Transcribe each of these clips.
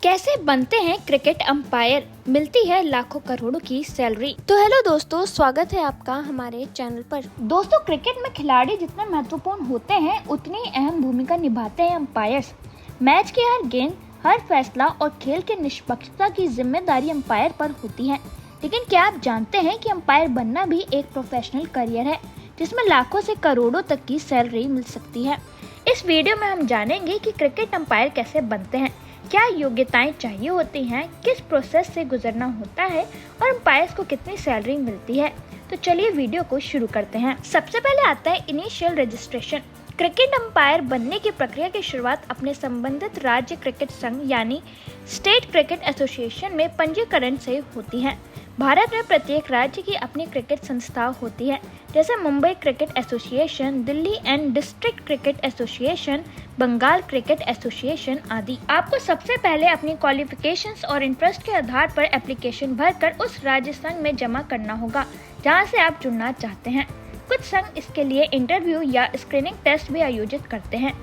कैसे बनते हैं क्रिकेट अंपायर, मिलती है लाखों करोड़ों की सैलरी। तो हेलो दोस्तों, स्वागत है आपका हमारे चैनल पर। दोस्तों, क्रिकेट में खिलाड़ी जितने महत्वपूर्ण होते हैं उतनी अहम भूमिका निभाते हैं अंपायर्स। मैच की हर गेंद, हर फैसला और खेल की निष्पक्षता की जिम्मेदारी अंपायर पर होती है। लेकिन क्या आप जानते हैं कि अंपायर बनना भी एक प्रोफेशनल करियर है जिसमें लाखों से करोड़ों तक की सैलरी मिल सकती है। इस वीडियो में हम जानेंगे कि क्रिकेट अंपायर कैसे बनते हैं, क्या योग्यताएं चाहिए होती हैं, किस प्रोसेस से गुजरना होता है और अंपायर्स को कितनी सैलरी मिलती है। तो चलिए वीडियो को शुरू करते हैं। सबसे पहले आता है इनिशियल रजिस्ट्रेशन। क्रिकेट अंपायर बनने की प्रक्रिया की शुरुआत अपने संबंधित राज्य क्रिकेट संघ यानी स्टेट क्रिकेट एसोसिएशन में पंजीकरण से होती है। भारत में प्रत्येक राज्य की अपनी क्रिकेट संस्था होती है, जैसे Mumbai cricket association, Delhi and district cricket association, Bengal cricket association आदि। आपको सबसे पहले अपनी क्वालिफिकेशंस और इंटरेस्ट के आधार पर एप्लीकेशन भरकर उस राज्य संघ में जमा करना होगा जहां से आप जुड़ना चाहते हैं। कुछ संघ इसके लिए इंटरव्यू या स्क्रीनिंग टेस्ट भी आयोजित करते हैं।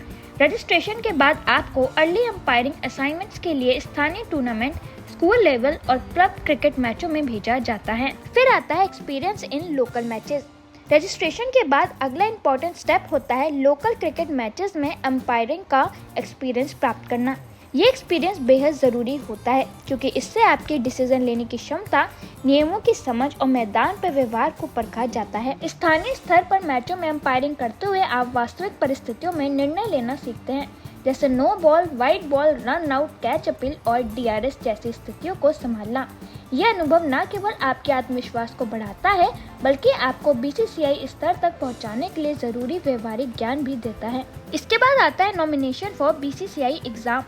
रजिस्ट्रेशन के बाद आपको अर्ली अंपायरिंग असाइनमेंट्स के लिए स्थानीय टूर्नामेंट, स्कूल लेवल और क्लब क्रिकेट मैचों में भेजा जाता है। फिर आता है experience in local matches. Registration के बाद अगला इम्पोर्टेंट स्टेप होता है लोकल क्रिकेट मैचेस में अंपायरिंग का एक्सपीरियंस प्राप्त करना। ये एक्सपीरियंस बेहद ज़रूरी होता है क्योंकि इससे आपकी डिसीजन लेने की क्षमता, नियमों की समझ और मैदान पर व्यवहार को परखा जाता है। स्थानीय स्तर पर मैचों में अंपायरिंग करते हुए आप वास्तविक परिस्थितियों में निर्णय लेना सीखते हैं, जैसे no ball, wide ball, run out, catch appeal और डीआरएस जैसी स्थितियों को संभालना। यह अनुभव न केवल आपके आत्मविश्वास को बढ़ाता है बल्कि आपको बीसीसीआई स्तर तक पहुंचाने के लिए जरूरी व्यवहारिक ज्ञान भी देता है। इसके बाद आता है नॉमिनेशन फॉर बीसीसीआई एग्जाम।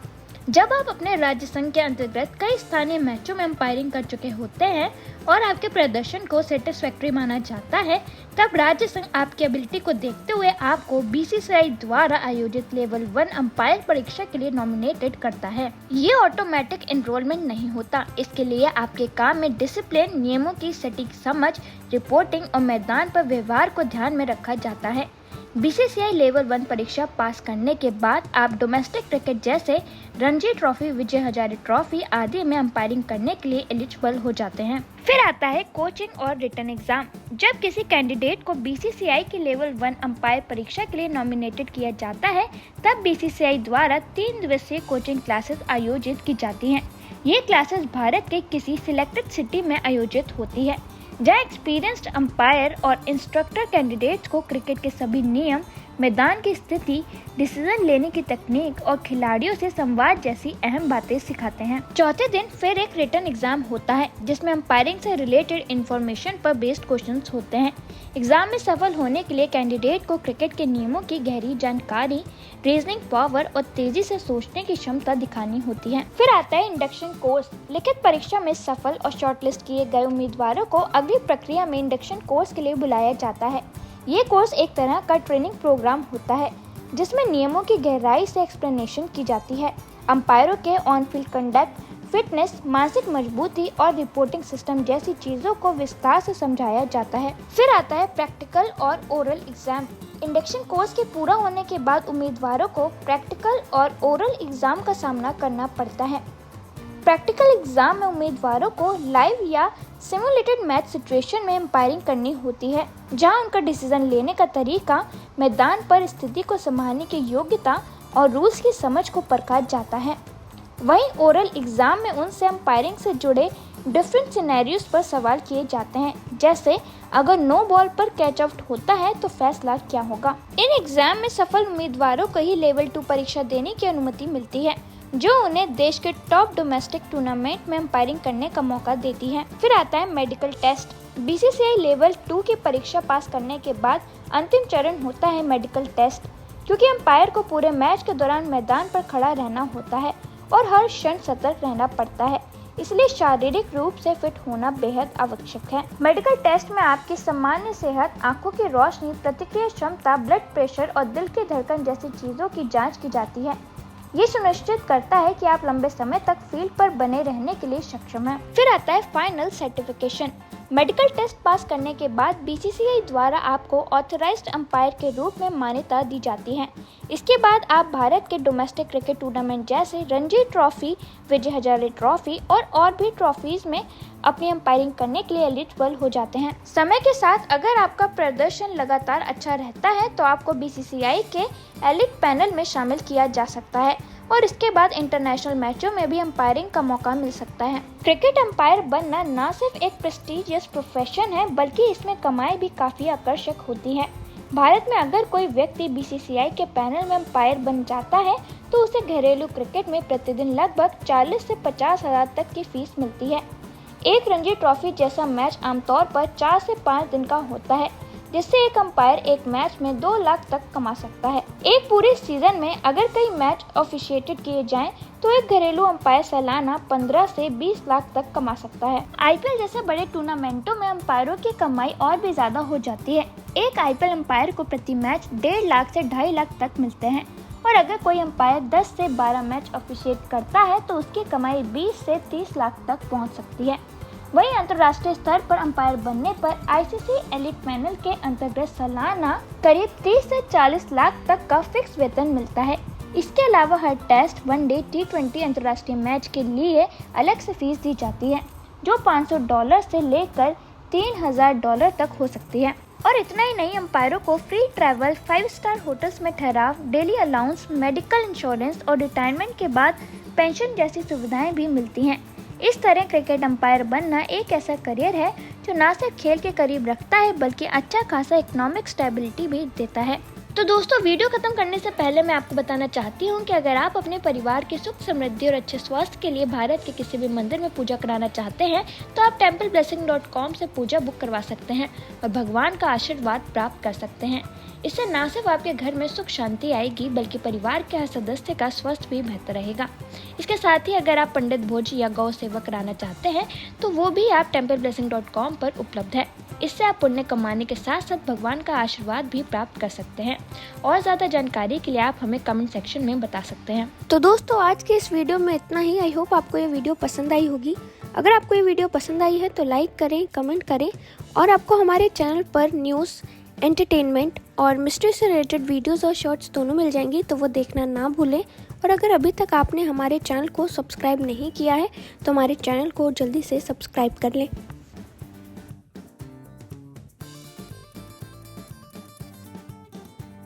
जब आप अपने राज्य संघ के अंतर्गत कई स्थानीय मैचों में अंपायरिंग कर चुके होते हैं और आपके प्रदर्शन को सेटिस्फैक्टरी माना जाता है, तब राज्य संघ आपकी एबिलिटी को देखते हुए आपको बीसीसीआई द्वारा आयोजित लेवल 1 अंपायर परीक्षा के लिए नॉमिनेटेड करता है। ये ऑटोमेटिक एनरोलमेंट नहीं होता। इसके लिए आपके काम में डिसिप्लिन, नियमों की सटीक समझ, रिपोर्टिंग और मैदान पर व्यवहार को ध्यान में रखा जाता है। बीसीसीआई लेवल 1 परीक्षा पास करने के बाद आप डोमेस्टिक क्रिकेट जैसे रणजी ट्रॉफी, विजय हजारे ट्रॉफी आदि में अंपायरिंग करने के लिए एलिजिबल हो जाते हैं। फिर आता है कोचिंग और रिटन एग्जाम। जब किसी कैंडिडेट को बीसीसीआई की लेवल 1 अंपायर परीक्षा के लिए नॉमिनेटेड किया जाता है, तब बीसीसीआई द्वारा 3 दिवसीय कोचिंग क्लासेस आयोजित की जाती हैं। ये क्लासेस भारत के किसी सिलेक्टेड सिटी में आयोजित होती है, जहाँ एक्सपीरियंस्ड अंपायर और इंस्ट्रक्टर कैंडिडेट्स को क्रिकेट के सभी नियम, मैदान की स्थिति, डिसीजन लेने की तकनीक और खिलाड़ियों से संवाद जैसी अहम बातें सिखाते हैं। चौथे दिन फिर एक रिटन एग्जाम होता है जिसमें अंपायरिंग से रिलेटेड इंफॉर्मेशन पर बेस्ड क्वेश्चंस होते हैं। एग्जाम में सफल होने के लिए कैंडिडेट को क्रिकेट के नियमों की गहरी जानकारी, रीजनिंग पावर और तेजी से सोचने की क्षमता दिखानी होती है। फिर आता है इंडक्शन कोर्स। लिखित परीक्षा में सफल और शॉर्टलिस्ट किए गए उम्मीदवारों को अगली प्रक्रिया में इंडक्शन कोर्स के लिए बुलाया जाता है। ये कोर्स एक तरह का ट्रेनिंग प्रोग्राम होता है जिसमें नियमों की गहराई से एक्सप्लेनेशन की जाती है। अंपायरों के ऑन फील्ड कंडक्ट, फिटनेस, मानसिक मजबूती और रिपोर्टिंग सिस्टम जैसी चीजों को विस्तार से समझाया जाता है। फिर आता है प्रैक्टिकल और ओरल एग्जाम। इंडक्शन कोर्स के पूरा होने के बाद उम्मीदवारों को प्रैक्टिकल और ओरल एग्जाम का सामना करना पड़ता है। प्रैक्टिकल एग्जाम में उम्मीदवारों को लाइव या सिमुलेटेड मैच सिचुएशन में अंपायरिंग करनी होती है, जहां उनका डिसीजन लेने का तरीका, मैदान पर स्थिति को संभालने की योग्यता और रूल्स की समझ को परखा जाता है। वहीं ओरल एग्जाम में उनसे अंपायरिंग से जुड़े डिफरेंट सिनेरियोज पर सवाल किए जाते हैं, जैसे अगर नो बॉल पर कैच आउट होता है तो फैसला क्या होगा। इन एग्जाम में सफल उम्मीदवारों को ही लेवल 2 परीक्षा देने की अनुमति मिलती है, जो उन्हें देश के टॉप डोमेस्टिक टूर्नामेंट में अंपायरिंग करने का मौका देती है। फिर आता है मेडिकल टेस्ट। बीसीसीआई लेवल 2 की परीक्षा पास करने के बाद अंतिम चरण होता है मेडिकल टेस्ट। क्योंकि अंपायर को पूरे मैच के दौरान मैदान पर खड़ा रहना होता है और हर क्षण सतर्क रहना पड़ता है, इसलिए शारीरिक रूप से फिट होना बेहद आवश्यक है। मेडिकल टेस्ट में आपकी सामान्य सेहत, आंखों की रोशनी, प्रतिक्रिया क्षमता, ब्लड प्रेशर और दिल की धड़कन जैसी चीजों की जांच की जाती है। ये सुनिश्चित करता है कि आप लंबे समय तक फील्ड पर बने रहने के लिए सक्षम हैं। फिर आता है final certification. Medical test pass करने के बाद बीसीसीआई द्वारा आपको ऑथराइज्ड अंपायर के रूप में मान्यता दी जाती है। इसके बाद आप भारत के डोमेस्टिक क्रिकेट टूर्नामेंट जैसे रणजी ट्रॉफी, विजय हजारे ट्रॉफी और भी ट्रॉफीज में अपनी अंपायरिंग करने के लिए एलिजिबल हो जाते हैं। समय के साथ अगर आपका प्रदर्शन लगातार अच्छा रहता है तो आपको बीसीसीआई के एलिट पैनल में शामिल किया जा सकता है और इसके बाद इंटरनेशनल मैचों में भी अंपायरिंग का मौका मिल सकता है। क्रिकेट अंपायर बनना न सिर्फ एक प्रेस्टिजियस प्रोफेशन है बल्कि इसमें कमाई भी काफ़ी आकर्षक होती है। भारत में अगर कोई व्यक्ति बीसीसीआई के पैनल में अंपायर बन जाता है तो उसे घरेलू क्रिकेट में प्रतिदिन लगभग 40 से 50 हज़ार तक की फीस मिलती है। एक रणजी ट्रॉफी जैसा मैच आमतौर पर 4 से 5 दिन का होता है, जिससे एक अंपायर एक मैच में 2 लाख तक कमा सकता है। एक पूरे सीजन में अगर कई मैच ऑफिशिएटेड किए जाएं तो एक घरेलू अंपायर सालाना 15 से 20 लाख तक कमा सकता है। आईपीएल जैसे बड़े टूर्नामेंटों में अंपायरों की कमाई और भी ज्यादा हो जाती है। एक आईपीएल अंपायर को प्रति मैच 1.5 लाख से 2.5 लाख तक मिलते हैं और अगर कोई अंपायर 10 से 12 मैच ऑफिशिएट करता है तो उसकी कमाई 20 से 30 लाख तक पहुंच सकती है। वहीं अंतर्राष्ट्रीय स्तर पर अंपायर बनने पर आईसीसी एलिट पैनल के अंतर्गत सालाना करीब 30 से 40 लाख तक का फिक्स वेतन मिलता है। इसके अलावा हर टेस्ट, वनडे, टी20 अंतर्राष्ट्रीय मैच के लिए अलग से फीस दी जाती है, जो $500 से लेकर $3000 तक हो सकती है। और इतना ही नहीं, अंपायरों को फ्री ट्रैवल, 5 स्टार होटल्स में ठहराव, डेली अलाउंस, मेडिकल इंश्योरेंस और रिटायरमेंट के बाद पेंशन जैसी सुविधाएं भी मिलती हैं। इस तरह क्रिकेट अंपायर बनना एक ऐसा करियर है जो न सिर्फ खेल के करीब रखता है बल्कि अच्छा खासा इकोनॉमिक स्टेबिलिटी भी देता है। तो दोस्तों, वीडियो खत्म करने से पहले मैं आपको बताना चाहती हूँ कि अगर आप अपने परिवार की सुख समृद्धि और अच्छे स्वास्थ्य के लिए भारत के किसी भी मंदिर में पूजा कराना चाहते हैं तो आप templeblessing.com से पूजा बुक करवा सकते हैं और भगवान का आशीर्वाद प्राप्त कर सकते हैं। इससे न सिर्फ आपके घर में सुख शांति आएगी बल्कि परिवार के हर सदस्य का स्वास्थ्य भी बेहतर रहेगा। इसके साथ ही अगर आप पंडित भोज या गौ सेवा कराना चाहते हैं तो वो भी आप templeblessing.com पर उपलब्ध है। इससे आप पुण्य कमाने के साथ साथ भगवान का आशीर्वाद भी प्राप्त कर सकते हैं। और ज़्यादा जानकारी के लिए आप हमें कमेंट सेक्शन में बता सकते हैं। तो दोस्तों, आज के इस वीडियो में इतना ही। आई होप आपको ये वीडियो पसंद आई होगी। अगर आपको ये वीडियो पसंद आई है तो लाइक करें, कमेंट करें और आपको हमारे चैनल पर न्यूज़, एंटरटेनमेंट और मिस्ट्री से रिलेटेड वीडियोस और शॉर्ट्स दोनों मिल जाएंगी, तो वो देखना ना भूलें। और अगर अभी तक आपने हमारे चैनल को सब्सक्राइब नहीं किया है तो हमारे चैनल को जल्दी से सब्सक्राइब कर लें।